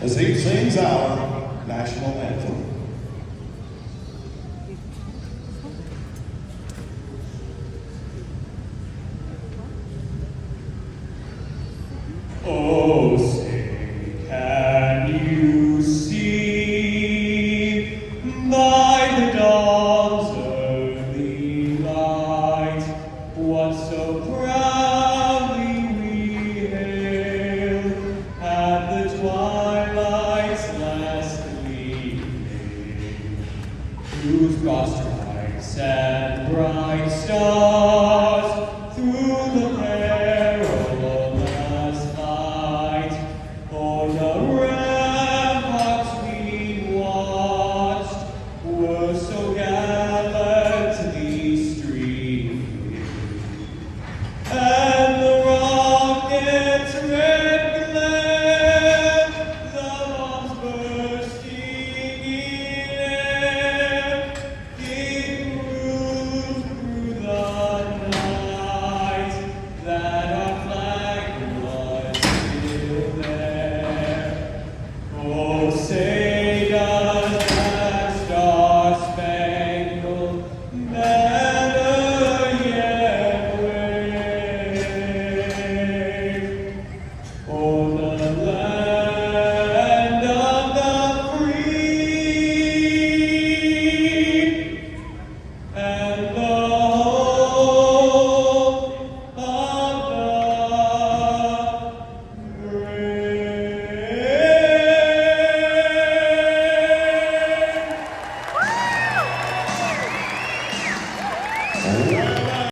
as he sings our national anthem. Oh, say, can you see by the dawn's early light what so proudly we hail at the twilight's last gleaming, whose broad stripes and bright stars